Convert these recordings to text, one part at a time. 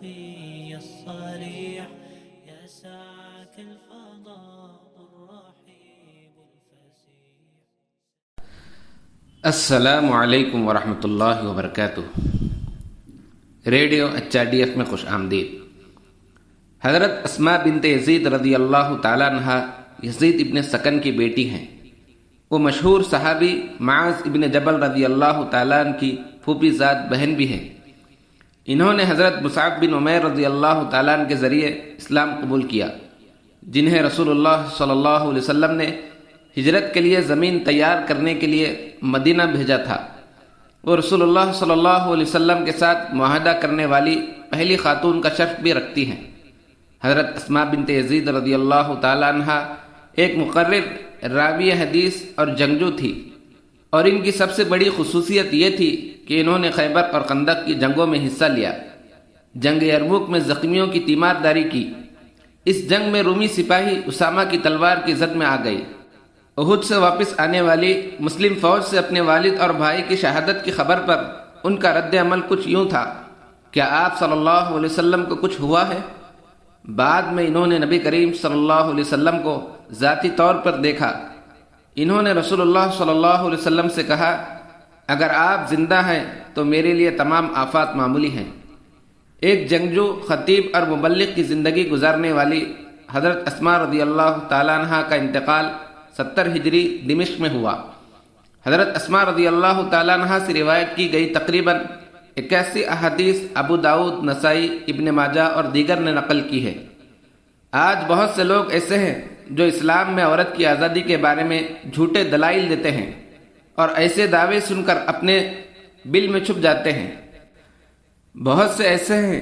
الخفي الصريح يسعك الفضاء الرحيب الفسيح. السلام علیکم ورحمۃ اللہ وبرکاتہ. ریڈیو اچھا ڈی ایف میں خوش آمدید. حضرت اسماء بنت یزید رضی اللہ تعالیٰ عنہ یزید ابن سکن کی بیٹی ہیں. وہ مشہور صحابی معاذ ابن جبل رضی اللہ تعالیٰ عنہ کی پھوپھی ذات بہن بھی ہیں. انہوں نے حضرت مصعب بن عمیر رضی اللہ تعالیٰ عنہ کے ذریعے اسلام قبول کیا، جنہیں رسول اللہ صلی اللہ علیہ وسلم نے ہجرت کے لیے زمین تیار کرنے کے لیے مدینہ بھیجا تھا. وہ رسول اللہ صلی اللہ علیہ وسلم کے ساتھ معاہدہ کرنے والی پہلی خاتون کا شرف بھی رکھتی ہیں. حضرت اسماء بنت یزید رضی اللہ تعالیٰ عنہ ایک مقرر راوی حدیث اور جنگجو تھی، اور ان کی سب سے بڑی خصوصیت یہ تھی کہ انہوں نے خیبر اور خندق کی جنگوں میں حصہ لیا. جنگ یرموک میں زخمیوں کی تیمارداری کی. اس جنگ میں رومی سپاہی اسامہ کی تلوار کی زد میں آ گئی. احد سے واپس آنے والی مسلم فوج سے اپنے والد اور بھائی کی شہادت کی خبر پر ان کا رد عمل کچھ یوں تھا: کیا آپ صلی اللہ علیہ وسلم کو کچھ ہوا ہے؟ بعد میں انہوں نے نبی کریم صلی اللہ علیہ وسلم کو ذاتی طور پر دیکھا. انہوں نے رسول اللہ صلی اللہ علیہ وسلم سے کہا: اگر آپ زندہ ہیں تو میرے لیے تمام آفات معمولی ہیں. ایک جنگجو، خطیب اور مبلغ کی زندگی گزارنے والی حضرت اسماء رضی اللہ تعالیٰ عنہ کا انتقال 70 ہجری دمشق میں ہوا. حضرت اسماء رضی اللہ تعالیٰ عنہ سے روایت کی گئی تقریباً 81 احادیث ابو داؤد، نسائی، ابن ماجہ اور دیگر نے نقل کی ہے. آج بہت سے لوگ ایسے ہیں جو اسلام میں عورت کی آزادی کے بارے میں جھوٹے دلائل دیتے ہیں اور ایسے دعوے سن کر اپنے بل میں چھپ جاتے ہیں. بہت سے ایسے ہیں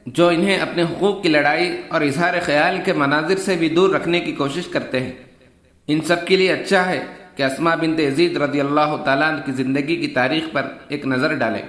جو انہیں اپنے حقوق کی لڑائی اور اظہار خیال کے مناظر سے بھی دور رکھنے کی کوشش کرتے ہیں. ان سب کے لیے اچھا ہے کہ اسماء بنت یزید رضی اللہ تعالیٰ عنہ کی زندگی کی تاریخ پر ایک نظر ڈالیں.